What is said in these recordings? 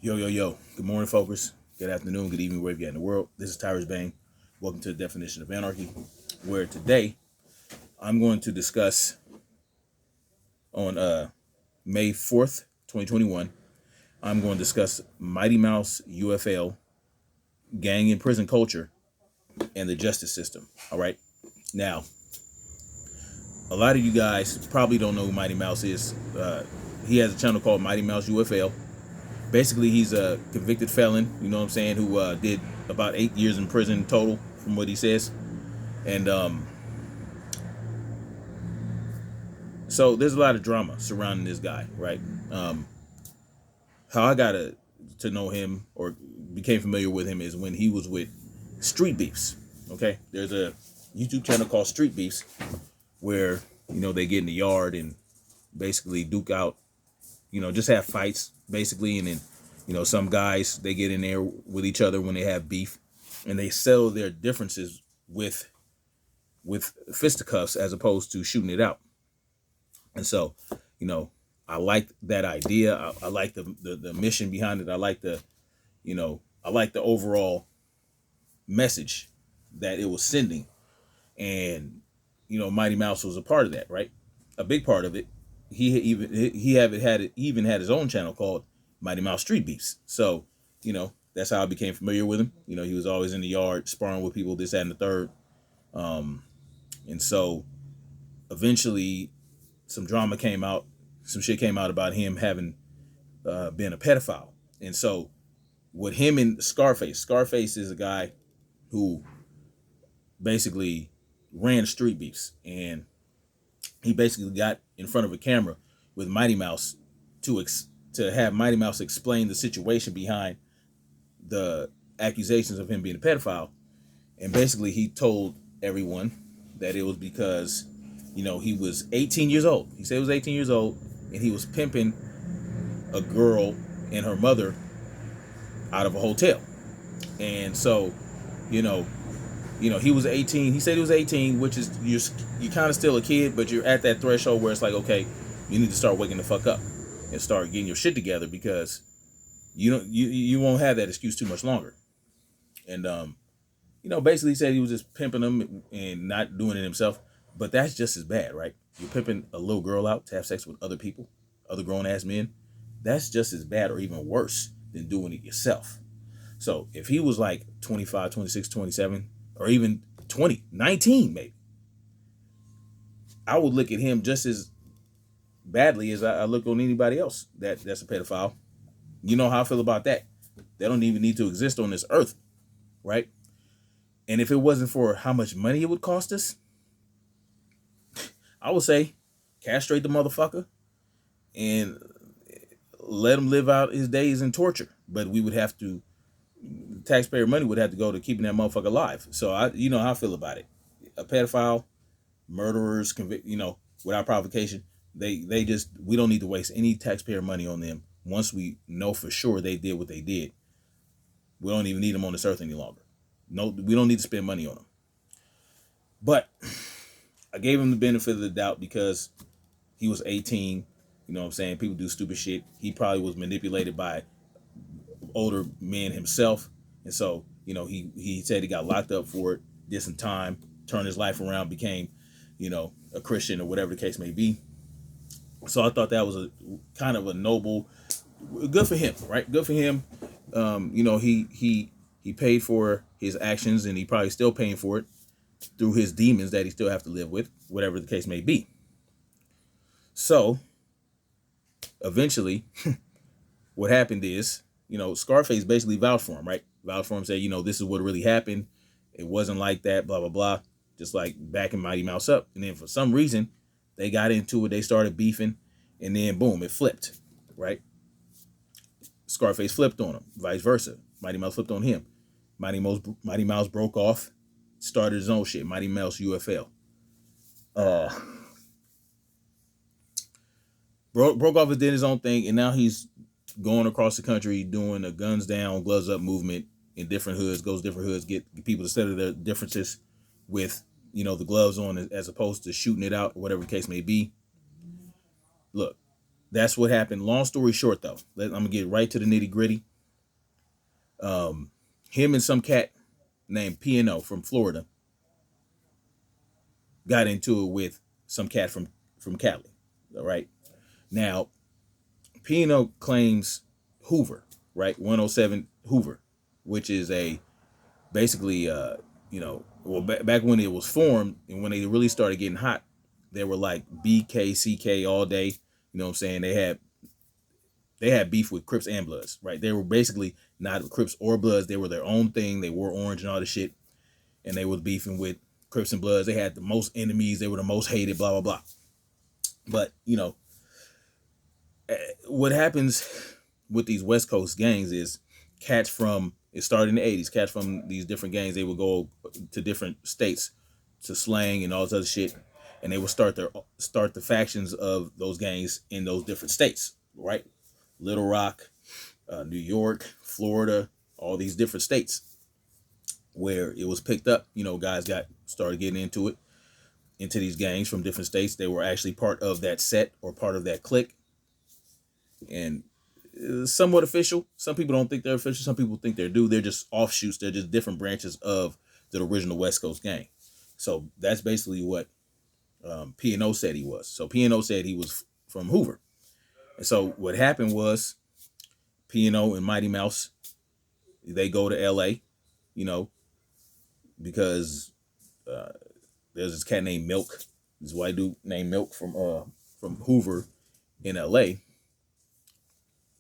Yo, yo, yo. Good morning, folks. Good afternoon, good evening, wherever you're in the world. This is Tyrus Bang. Welcome to the Definition of Anarchy, where today I'm going to discuss on May 4th, 2021, I'm going to discuss Mighty Mouse UFL, gang and prison culture, and the justice system. All right. Now, a lot of you guys probably don't know who Mighty Mouse is. He has a channel called Mighty Mouse UFL. Basically, he's a convicted felon, you know what I'm saying, who did about 8 years in prison total, from what he says. And so there's a lot of drama surrounding this guy, right? How I got to know him or became familiar with him is when he was with Street Beefs. Okay, there's a YouTube channel called Street Beefs where they get in the yard and basically duke out, just have fights basically, and then some guys, they get in there with each other when they have beef, and they settle their differences with fisticuffs as opposed to shooting it out. And so, I like that idea. I like the mission behind it. I like the overall message that it was sending. And, Mighty Mouse was a part of that, right? A big part of it. He had his own channel called Mighty Mouse Street Beefs. So, that's how I became familiar with him. He was always in the yard sparring with people, this, that, and the third. And so eventually some drama came out, some shit came out about him having been a pedophile. And so with him and Scarface is a guy who basically ran Street Beefs, and he basically got in front of a camera with Mighty Mouse to have Mighty Mouse explain the situation behind the accusations of him being a pedophile. And basically he told everyone that it was because he was 18 years old. He said he was 18 years old, and he was pimping a girl and her mother out of a hotel. And so, he was 18. He said he was 18, which is you're kind of still a kid, but you're at that threshold where it's like, okay, you need to start waking the fuck up and start getting your shit together, because you won't have that excuse too much longer. And basically he said he was just pimping them and not doing it himself. But that's just as bad, right? You're pimping a little girl out to have sex with other people, other grown-ass men. That's just as bad or even worse than doing it yourself. So if he was like 25, 26, 27, or even 20, 19 maybe, I would look at him just as badly as I look on anybody else that's a pedophile. You know how I feel about that. They don't even need to exist on this earth, right? And if it wasn't for how much money it would cost us, I would say castrate the motherfucker and let him live out his days in torture. But we would have to, taxpayer money would have to go to keeping that motherfucker alive. So you know how I feel about it. A pedophile, murderers, without provocation, we don't need to waste any taxpayer money on them. Once we know for sure they did what they did, we don't even need them on this earth any longer. No, we don't need to spend money on them. But I gave him the benefit of the doubt because he was 18. You know what I'm saying? People do stupid shit. He probably was manipulated by older men himself. And so, he said he got locked up for it, did some time, turned his life around, became, a Christian or whatever the case may be. So I thought that was a kind of a noble, good for him, right? Good for him. He paid for his actions, and he probably still paying for it through his demons that he still have to live with, whatever the case may be. So eventually what happened is, Scarface basically vouched for him, right? Vouched for him, said, this is what really happened. It wasn't like that, blah, blah, blah. Just like backing Mighty Mouse up. And then for some reason, they got into it. They started beefing, and then boom, it flipped, right? Scarface flipped on him, vice versa. Mighty Mouse flipped on him. Mighty Mouse broke off, started his own shit, Mighty Mouse UFL. Broke off and did his own thing, and now he's going across the country doing a guns down, gloves up movement in different hoods, goes to different hoods, get people to settle their differences with, the gloves on as opposed to shooting it out, whatever the case may be. Look, that's what happened. Long story short, though, I'm going to get right to the nitty gritty. Him and some cat named P&O from Florida got into it with some cat from Cali. All right. Now, P&O claims Hoover, right? 107 Hoover, which is a basically, well, back when it was formed and when they really started getting hot, they were like BKCK all day. You know what I'm saying? They had beef with Crips and Bloods, right? They were basically not Crips or Bloods. They were their own thing. They wore orange and all this shit, and they was beefing with Crips and Bloods. They had the most enemies. They were the most hated. Blah blah blah. But what happens with these West Coast gangs is cats from it started in the 80s. Cats from these different gangs, they would go to different states to slang and all this other shit, and they would start the factions of those gangs in those different states, right? Little Rock, New York, Florida, all these different states where it was picked up. Guys started getting into these gangs from different states. They were actually part of that set or part of that clique, and somewhat official. Some people don't think they're official. Some people think they're just offshoots. They're just different branches of the original West Coast gang. So that's basically what P&O said he was. So P&O said he was from Hoover. And so what happened was P&O and Mighty Mouse, they go to LA, because there's this cat named Milk, this white dude named Milk from Hoover in LA,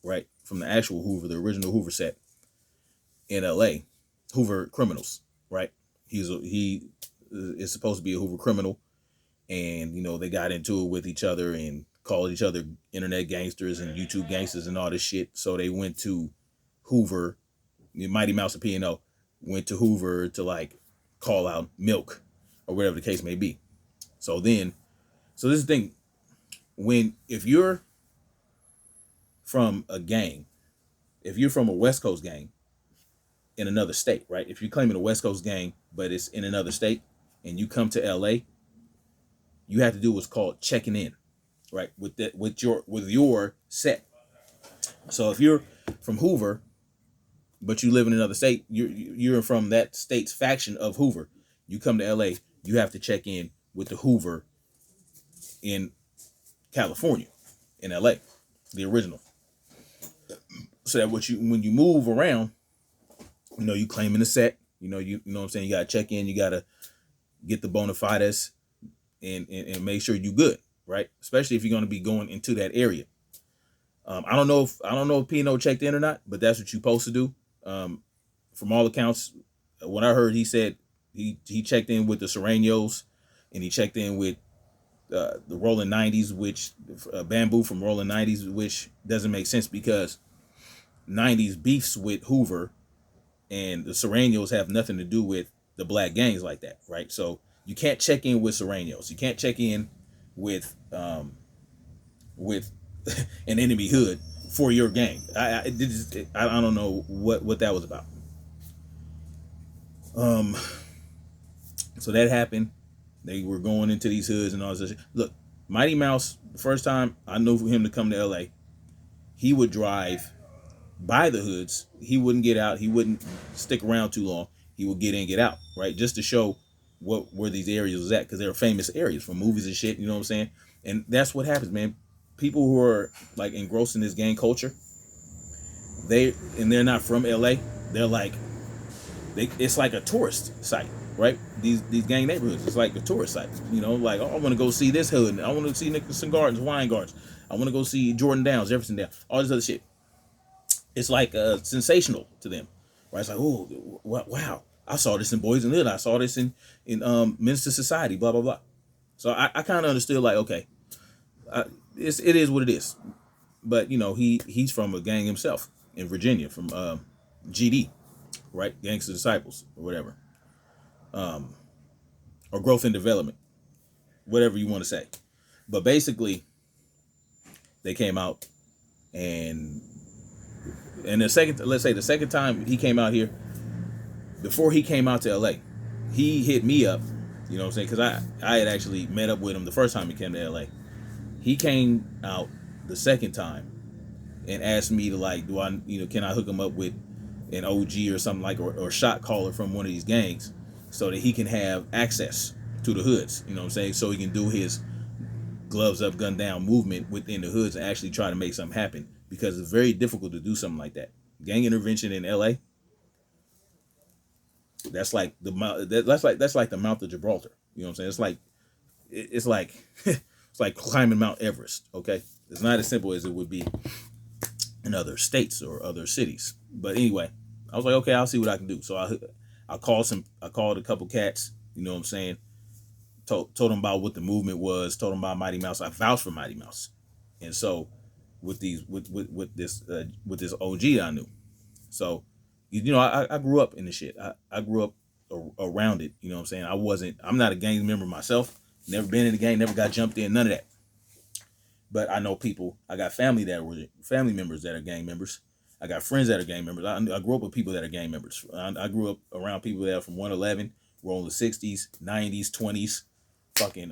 right? From the actual Hoover, the original Hoover set in LA, Hoover Criminals, right? He is supposed to be a Hoover criminal, and they got into it with each other and called each other internet gangsters and YouTube gangsters and all this shit. So they went to Hoover, Mighty Mouse and P&O went to Hoover to like call out Milk or whatever the case may be. So this is the thing, if you're from a gang, if you're from a West Coast gang in another state, right? If you're claiming a West Coast gang, but it's in another state and you come to LA, you have to do what's called checking in, right? With your set. So if you're from Hoover, but you live in another state, you're from that state's faction of Hoover. You come to LA, you have to check in with the Hoover in California, in LA, the original. So that when you move around, you claiming the set, you know what I'm saying? You gotta check in, you gotta get the bona fides and make sure you good, right? Especially if you're gonna be going into that area. I don't know if P&O checked in or not, but that's what you're supposed to do. From all accounts, what I heard, he said he checked in with the Serranos, and he checked in with the Rolling 90s, which Bamboo from Rolling 90s, which doesn't make sense because 90s beefs with Hoover, and the Serranos have nothing to do with the black gangs like that, right? So you can't check in with Serranos. You can't check in with an enemy hood for your gang. I don't know what that was about. So that happened. They were going into these hoods and all this shit. Look, Mighty Mouse, the first time I knew for him to come to LA, he would drive by the hoods. He wouldn't get out. He wouldn't stick around too long. He would get in, get out, right? Just to show where these areas was at, because they were famous areas from movies and shit, you know what I'm saying? And that's what happens, man. People who are like engrossed in this gang culture, they're not from LA. They're like, it's like a tourist site, right? These gang neighborhoods, it's like a tourist site. Like, oh, I want to go see this hood. I want to see Nicholson Gardens, Wine Gardens. I want to go see Jordan Downs, Jefferson Downs, all this other shit. It's like sensational to them, right? It's like, oh, wow, I saw this in Boys and Hood. I saw this in Minister Society, blah blah blah. So I kind of understood, like, okay, it is what it is. But he's from a gang himself in Virginia, from GD, right? Gangster Disciples or whatever, or Growth and Development, whatever you want to say. But basically, they came out, and the second time he came out here, before he came out to LA, he hit me up, you know what I'm saying? Because I had actually met up with him the first time he came to LA. He came out the second time and asked me to, like, can I hook him up with an OG or something like, or shot caller from one of these gangs, so that he can have access to the hoods. You know what I'm saying? So he can do his gloves up, gun down movement within the hoods and actually try to make something happen, because it's very difficult to do something like that. Gang intervention in LA, that's like that's like the Mount of Gibraltar. You know what I'm saying? It's like it's like climbing Mount Everest. Okay, it's not as simple as it would be in other states or other cities. But anyway, I was like, okay, I'll see what I can do. So I called a couple cats. You know what I'm saying? Told them about what the movement was. Told them about Mighty Mouse. I vouched for Mighty Mouse, and so with this OG I knew. So you know, I grew up in the shit. I grew up around it. You know what I'm saying? I'm not a gang member myself. Never been in the gang. Never got jumped in. None of that. But I know people. I got family members that are gang members. I got friends that are gang members. I grew up with people that are gang members. I grew up around people that are from 111, rolling the 60s, 90s, 20s, fucking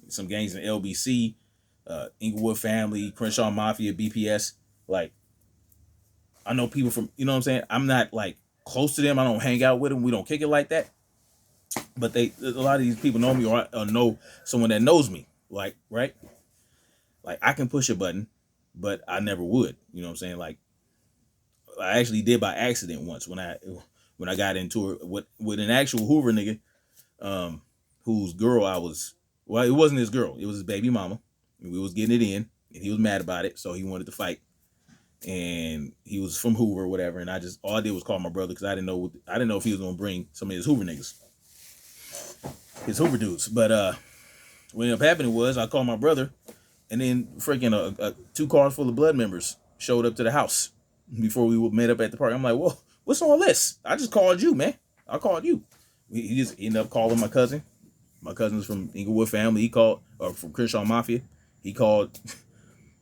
some gangs in LBC, Inglewood Family, Crenshaw Mafia, BPS. Like, I know people from, you know what I'm saying? I'm not like close to them. I don't hang out with them. We don't kick it like that. But a lot of these people know me, or know someone that knows me. Like, right? Like, I can push a button, but I never would. You know what I'm saying? Like, I actually did by accident once when I got into it with an actual Hoover nigga, whose girl it wasn't his girl. It was his baby mama. And we was getting it in, and he was mad about it, so he wanted to fight. And he was from Hoover or whatever, and all I did was call my brother, because I didn't know if he was gonna bring some of his Hoover niggas, his Hoover dudes. But what ended up happening was I called my brother, and then freaking 2 cars full of blood members showed up to the house before we met up at the park. I'm like, whoa, what's all this? I just called you, man. I called you. He just ended up calling my cousin. My cousin's from Inglewood Family. He called, or from Crenshaw Mafia. He called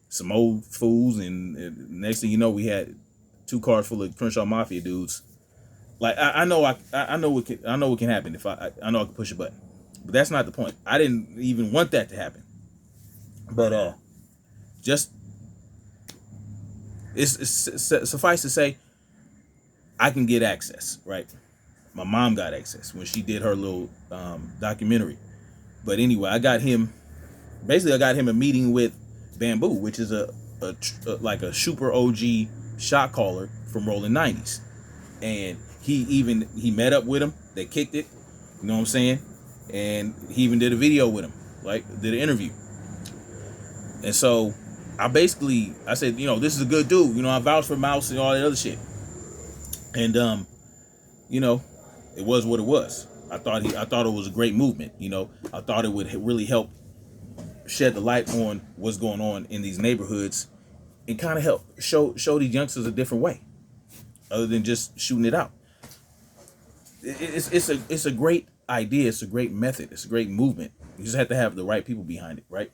some old fools, and next thing you know, we had 2 cars full of Crenshaw Mafia dudes. Like, I know what can happen if I know I can push a button, but that's not the point. I didn't even want that to happen. But just it's suffice to say, I can get access, right? My mom got access when she did her little documentary. But anyway, I got him a meeting with Bamboo, which is like a super OG shot caller from rolling 90s. And he met up with him. They kicked it, you know what I'm saying? And he even did a video with him, like did an interview. And so I said, you know, this is a good dude. You know, I vouched for Mouse and all that other shit. And you know, it was what it was. I thought it was a great movement. You know, I thought it would really help shed the light on what's going on in these neighborhoods, and kind of help show these youngsters a different way, other than just shooting it out. It's a great idea. It's a great method. It's a great movement. You just have to have the right people behind it, right?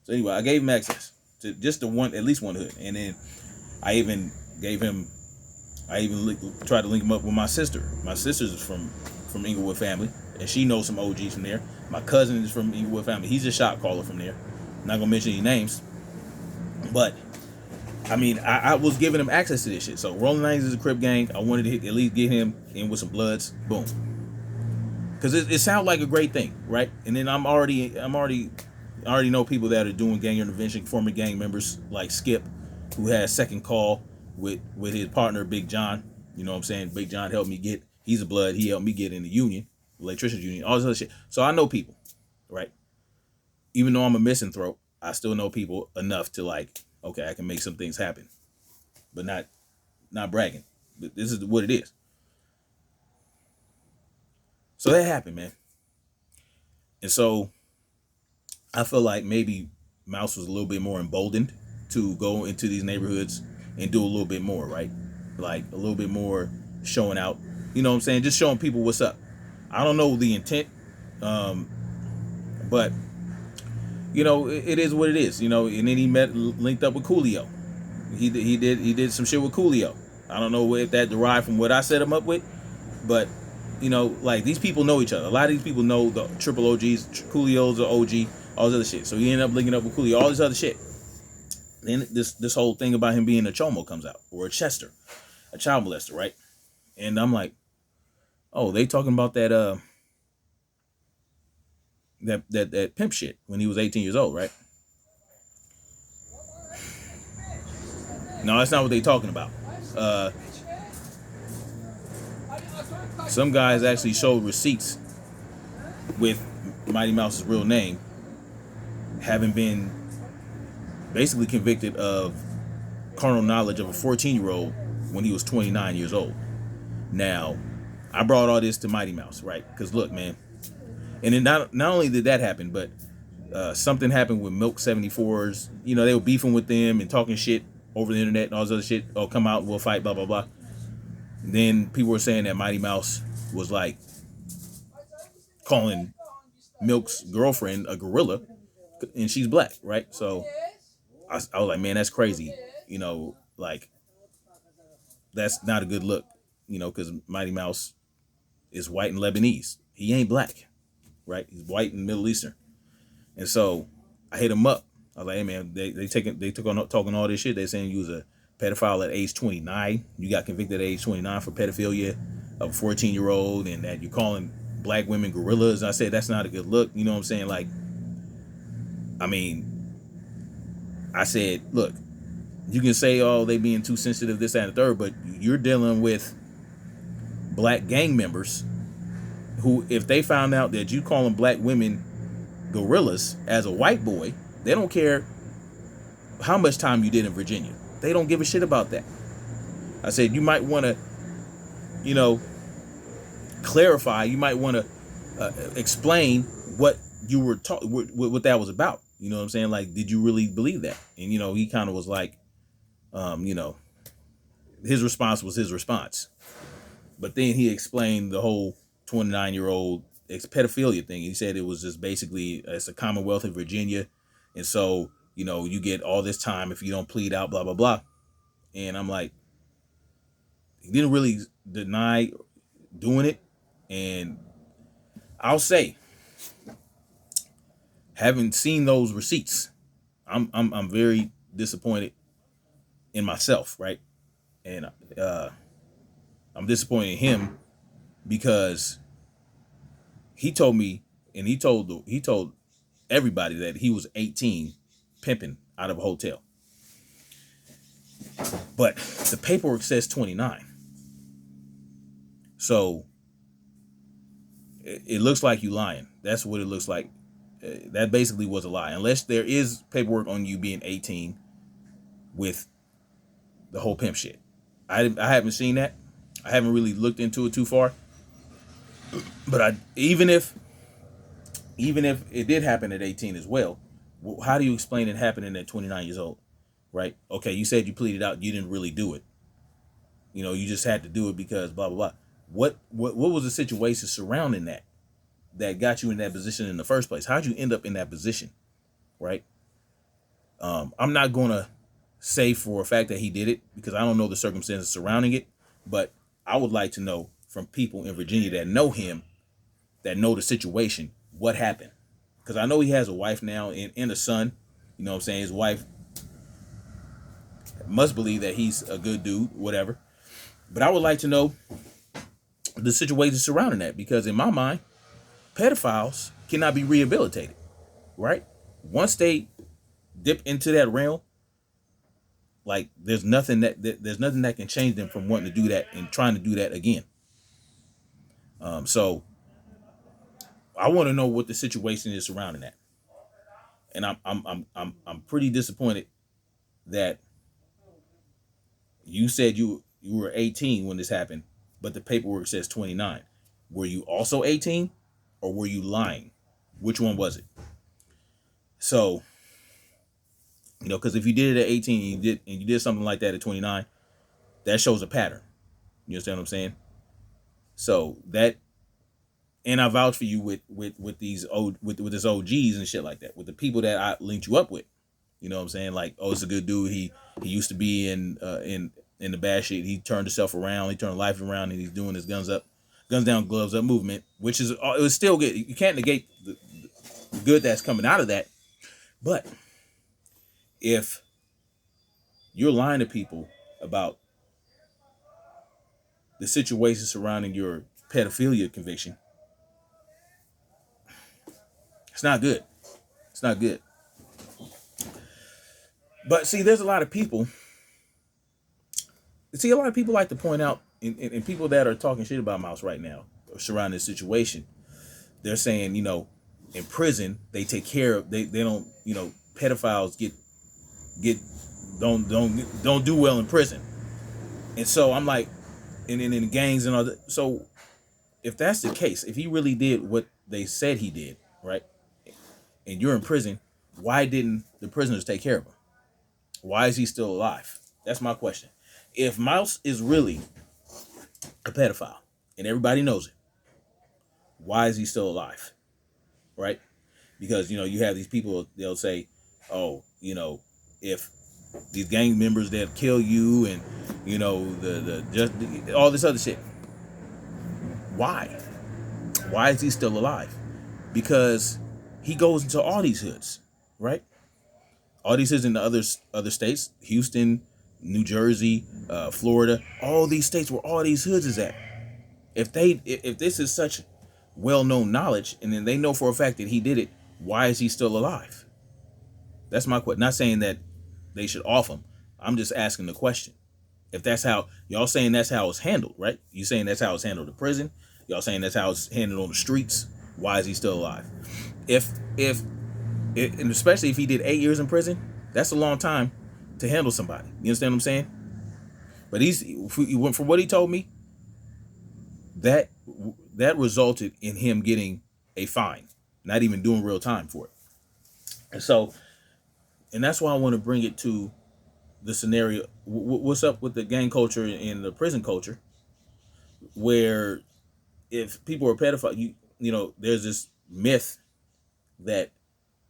So anyway, I gave him access to just at least one hood, and then I even tried to link him up with my sister. My sister's from Inglewood Family, and she knows some OGs from there. My cousin is from Inglewood Family. He's a shot caller from there. I'm not gonna mention any names, but I mean, I was giving him access to this shit. So Rolling 90s is a Crip gang. I wanted to at least get him in with some bloods. Boom. Because it sounds like a great thing, right? And then I already know people that are doing gang intervention, former gang members like Skip, who has second call with his partner Big John. You know what I'm saying? Big John helped me he's a blood. He helped me get in the union, electricians union, all this other shit. So I know people, right? Even though I'm a misanthrope, I still know people enough to like, okay, I can make some things happen, but not bragging. But this is what it is. So that happened, man. And so I feel like maybe Mouse was a little bit more emboldened to go into these neighborhoods and do a little bit more, right? Like a little bit more showing out. You know what I'm saying? Just showing people what's up. I don't know the intent, but you know, it is what it is. You know, and then he linked up with Coolio. He did some shit with Coolio. I don't know if that derived from what I set him up with, but you know, like these people know each other. A lot of these people know the triple OGs. Coolio's an OG, all this other shit. So he ended up linking up with Coolio, all this other shit. Then this whole thing about him being a Chomo comes out, or a Chester. a child molester, right? And I'm like, oh, they talking about that pimp shit when he was 18 years old, right? No, that's not what they talking about. Uh, some guys actually showed receipts with Mighty Mouse's real name, having been basically convicted of carnal knowledge of a 14-year-old when he was 29 years old. Now, I brought all this to Mighty Mouse, right? Because look, man, and then not only did that happen, but something happened with Milk 74s. You know, they were beefing with them and talking shit over the internet and all this other shit. Oh, come out, we'll fight, blah, blah, blah. And then people were saying that Mighty Mouse was like calling Milk's girlfriend a gorilla, and she's black, right? So I was like, man, that's crazy. You know, like, that's not a good look, you know, because Mighty Mouse is white and Lebanese. He ain't black, right? He's white and Middle Eastern. And so I hit him up. I was like, hey man, they took on talking all this shit. They saying you was a pedophile at age 29. You got convicted at age 29 for pedophilia of a 14-year-old, and that you calling black women gorillas. I said that's not a good look. You know what I'm saying? Like, I mean, I said, look, you can say, oh, they being too sensitive, this, that, and the third, but you're dealing with black gang members who, if they found out that you calling black women gorillas as a white boy, they don't care how much time you did in Virginia. They don't give a shit about that. I said, you might want to, you know, clarify. You might want to explain what you were taught, what that was about. You know what I'm saying? Like, did you really believe that? And, you know, he kind of was like, you know, his response was his response. But then he explained the whole 29-year-old pedophilia thing. He said it was just basically, it's a Commonwealth of Virginia. And so, you know, you get all this time if you don't plead out, blah, blah, blah. And I'm like, he didn't really deny doing it. And I'll say, having seen those receipts, I'm very disappointed in myself, right? And I'm disappointed in him because he told me, and he told everybody that he was 18 pimping out of a hotel. But the paperwork says 29. So it looks like you lying. That's what it looks like. That basically was a lie. Unless there is paperwork on you being 18 with the whole pimp shit. I haven't seen that. I haven't really looked into it too far. But even if it did happen at 18 as well, how do you explain it happening at 29 years old? Right? Okay, you said you pleaded out, you didn't really do it. You know, you just had to do it because blah, blah, blah. What was the situation surrounding that got you in that position in the first place? How'd you end up in that position? Right? I'm not going to say for a fact that he did it because I don't know the circumstances surrounding it, but I would like to know from people in Virginia that know him, that know the situation, what happened. Because I know he has a wife now and a son. You know what I'm saying? His wife must believe that he's a good dude, whatever. But I would like to know the situation surrounding that, because in my mind, pedophiles cannot be rehabilitated, right? Once they dip into that realm, like there's nothing that can change them from wanting to do that and trying to do that again. So I want to know what the situation is surrounding that, and I'm pretty disappointed that you said you were 18 when this happened, but the paperwork says 29. Were you also 18, or were you lying? Which one was it? So, you know, because if you did it at 18 and you did something like that at 29, that shows a pattern. You understand what I'm saying? So that, and I vouch for you with these with this OGs and shit like that, with the people that I linked you up with. You know what I'm saying? Like, oh, it's a good dude. He used to be in the bad shit. He turned himself around. He turned life around, and he's doing his guns down, gloves up movement, which is, it was still good. You can't negate the good that's coming out of that. But if you're lying to people about the situation surrounding your pedophilia conviction, it's not good. It's not good. But see, there's a lot of people. See, a lot of people like to point out, and people that are talking shit about Mouse right now surrounding this situation, they're saying, in prison they take care of, they don't, pedophiles get don't do well in prison. And so I'm like, and in gangs and all that. So if that's the case, if he really did what they said he did, right, and you're in prison, why didn't the prisoners take care of him? Why is he still alive? That's my question. If Mouse is really a pedophile and everybody knows it, why is he still alive? Right? Because, you have these people, they'll say, oh, if these gang members that kill you and, the just all this other shit. Why? Why is he still alive? Because he goes into all these hoods, right? All these hoods in the other states, Houston, New Jersey, Florida, all these states where all these hoods is at. If this is such well-known knowledge, and then they know for a fact that he did it, why is he still alive? That's my question. Not saying that they should off him. I'm just asking the question. If that's how y'all saying that's how it's handled, right? You saying that's how it's handled in prison. Y'all saying that's how it's handled on the streets. Why is he still alive? And especially if he did 8 years in prison, that's a long time to handle somebody. You understand what I'm saying? But from what he told me, that resulted in him getting a fine, not even doing real time for it. And that's why I want to bring it to the scenario. What's up with the gang culture and the prison culture, where if people are pedophiles, there's this myth that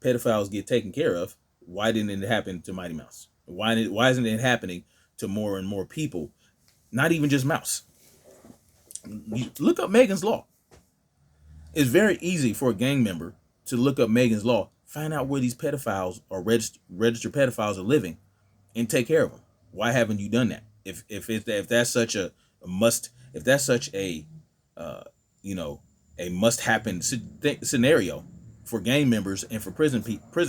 pedophiles get taken care of. Why didn't it happen to Mighty Mouse? Why isn't it happening to more and more people? Not even just Mouse. You look up Megan's Law. It's very easy for a gang member to look up Megan's Law, find out where these pedophiles or registered pedophiles are living, and take care of them. Why haven't you done that? If that's such a must, if that's such a a must happen scenario for gang members and for prison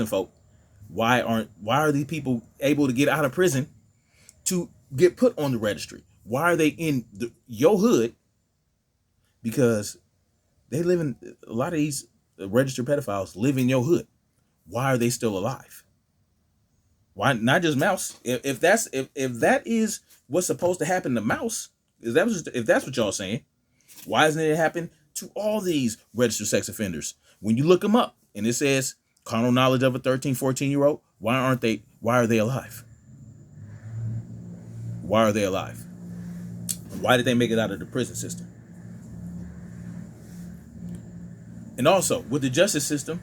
folk, why are these people able to get out of prison to get put on the registry? Why are they in your hood? Because they live in, a lot of these registered pedophiles live in your hood. Why are they still alive? Why not just Mouse? If that is what's supposed to happen to Mouse, if that's what y'all saying, why isn't it happen to all these registered sex offenders? When you look them up and it says carnal knowledge of a 13, 14-year-old, why are they alive? Why are they alive? Why did they make it out of the prison system? And also, with the justice system,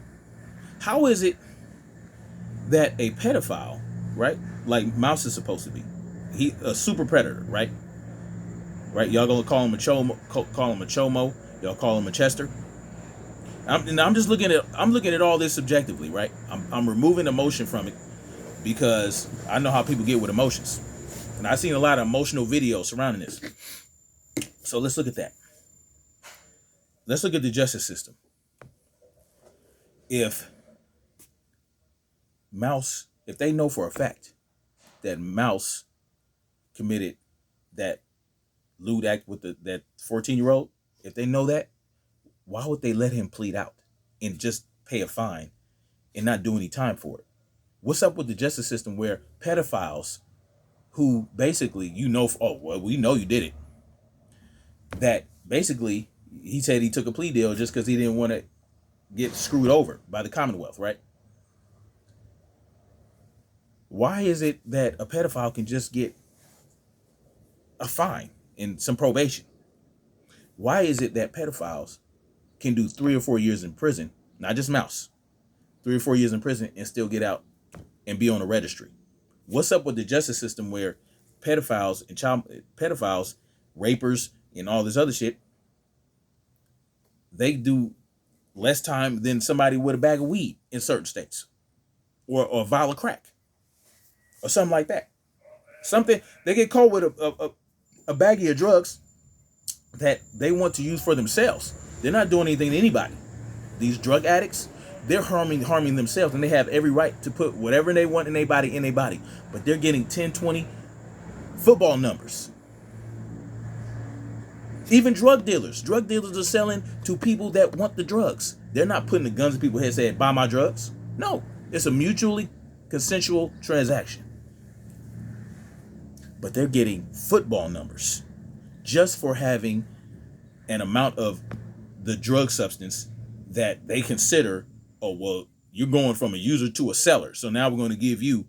how is it that a pedophile, right, like Mouse is supposed to be, he a super predator, right? Right? Y'all gonna call him a chomo, y'all call him a Chester. I'm just looking at all this subjectively, right? I'm removing emotion from it because I know how people get with emotions, and I've seen a lot of emotional videos surrounding this. So let's look at that. Let's look at the justice system. If they know for a fact that Mouse committed that lewd act with that 14-year-old, if they know that, why would they let him plead out and just pay a fine and not do any time for it? What's up with the justice system where pedophiles who basically, we know you did it, that basically he said he took a plea deal just because he didn't want to get screwed over by the Commonwealth, right? Why is it that a pedophile can just get a fine and some probation? Why is it that pedophiles can do 3 or 4 years in prison, not just Mouse, 3 or 4 years in prison and still get out and be on a registry? What's up with the justice system where pedophiles, rapers, and all this other shit, they do less time than somebody with a bag of weed in certain states, or a vial of crack, or something like that? Something they get caught with a baggie of drugs, that they want to use for themselves. They're not doing anything to anybody. These drug addicts, they're harming themselves, and they have every right to put whatever they want in their body. But they're getting 10, 20 football numbers. Even drug dealers are selling to people that want the drugs. They're not putting the guns in people's heads saying, buy my drugs. No, it's a mutually consensual transaction. But they're getting football numbers just for having an amount of the drug substance that they consider, oh, well, you're going from a user to a seller. So now we're going to give you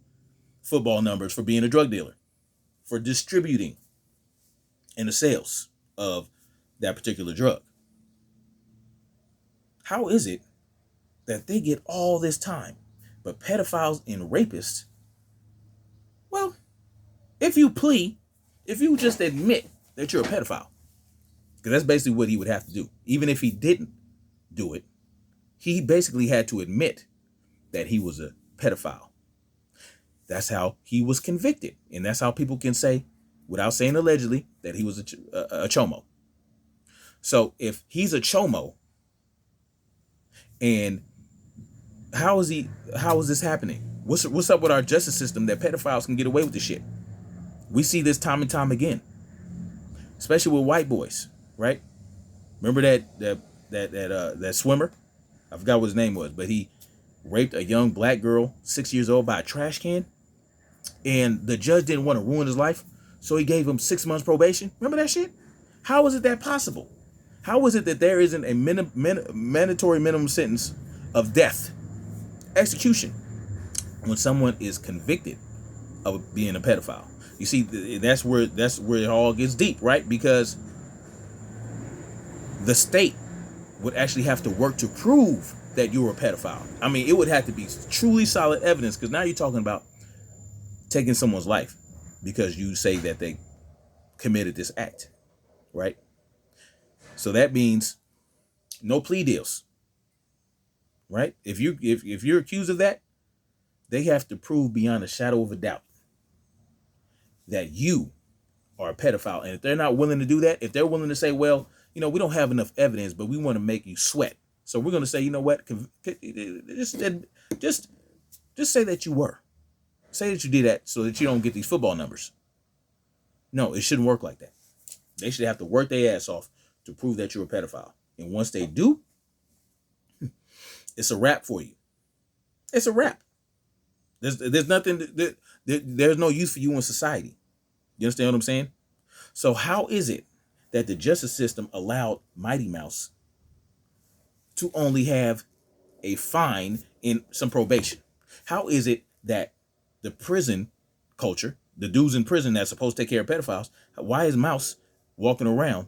football numbers for being a drug dealer, for distributing in the sales of that particular drug. How is it that they get all this time, but pedophiles and rapists, well, if you just admit that you're a pedophile, because that's basically what he would have to do. Even if he didn't do it, he basically had to admit that he was a pedophile. That's how he was convicted. And that's how people can say, without saying allegedly, that he was a chomo. So if he's a chomo, and how is this happening? What's up with our justice system that pedophiles can get away with this shit? We see this time and time again, especially with white boys, right? Remember that swimmer? I forgot what his name was, but he raped a young black girl, 6 years old, by a trash can, and the judge didn't want to ruin his life, so he gave him 6 months probation. Remember that shit? How is it that possible? How is it that there isn't a mandatory minimum sentence of death, execution, when someone is convicted of being a pedophile? You see, that's where it all gets deep, right? Because the state would actually have to work to prove that you were a pedophile. I mean, it would have to be truly solid evidence, because now you're talking about taking someone's life because you say that they committed this act, right? So that means no plea deals, right? If you're accused of that, they have to prove beyond a shadow of a doubt that you are a pedophile. And if they're not willing to do that, if they're willing to say, well, we don't have enough evidence, but we want to make you sweat, so we're going to say, you know what, just say that you were. Say that you did that so that you don't get these football numbers. No, it shouldn't work like that. They should have to work their ass off to prove that you're a pedophile. And once they do, it's a wrap for you. It's a wrap. There's nothing, there's no use for you in society. You understand what I'm saying? So how is it that the justice system allowed Mighty Mouse to only have a fine and some probation? How is it that the prison culture, the dudes in prison that's supposed to take care of pedophiles, why is Mouse walking around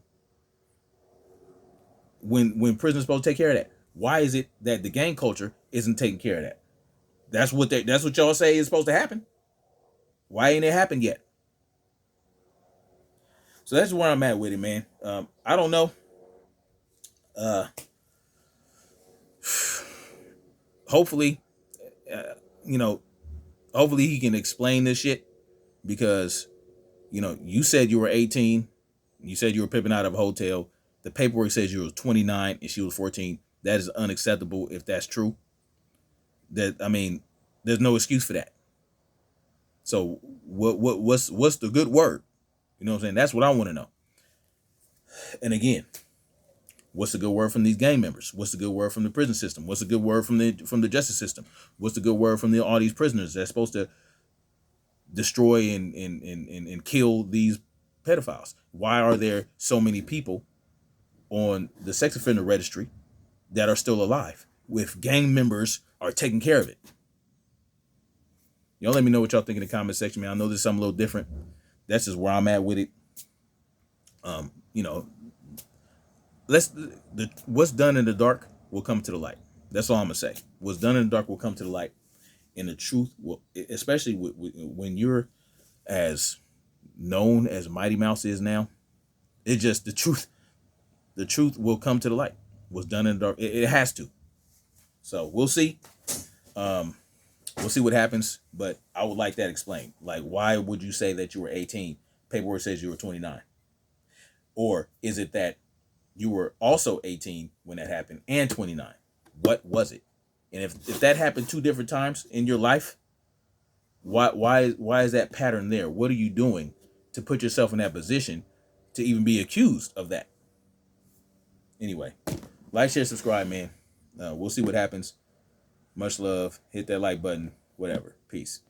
when prison's supposed to take care of that? Why is it that the gang culture isn't taking care of that? That's what y'all say is supposed to happen. Why ain't it happened yet? So that's where I'm at with it, man. I don't know. Hopefully, hopefully he can explain this shit, because, you said you were 18. You said you were pimping out of a hotel. The paperwork says you were 29 and she was 14. That is unacceptable if that's true. There's no excuse for that. So what's the good word? You know what I'm saying? That's what I want to know. And again, what's the good word from these gang members? What's the good word from the prison system? What's the good word from the justice system? What's the good word from all these prisoners that's supposed to destroy and kill these pedophiles? Why are there so many people on the sex offender registry that are still alive if gang members are taking care of it? Y'all let me know what y'all think in the comment section, man. I know this is something a little different. That's just where I'm at with it. What's done in the dark will come to the light. That's all I'm gonna say. What's done in the dark will come to the light, and the truth will, especially when you're as known as Mighty Mouse is now, it's just the truth. The truth will come to the light. What's done in the dark, it has to. So we'll see. We'll see what happens, but I would like that explained. Like, why would you say that you were 18? Paperwork says you were 29. Or is it that you were also 18 when that happened and 29? What was it? And if that happened 2 different times in your life, why is that pattern there? What are you doing to put yourself in that position to even be accused of that? Anyway, like, share, subscribe, man. We'll see what happens. Much love. Hit that like button. Whatever. Peace.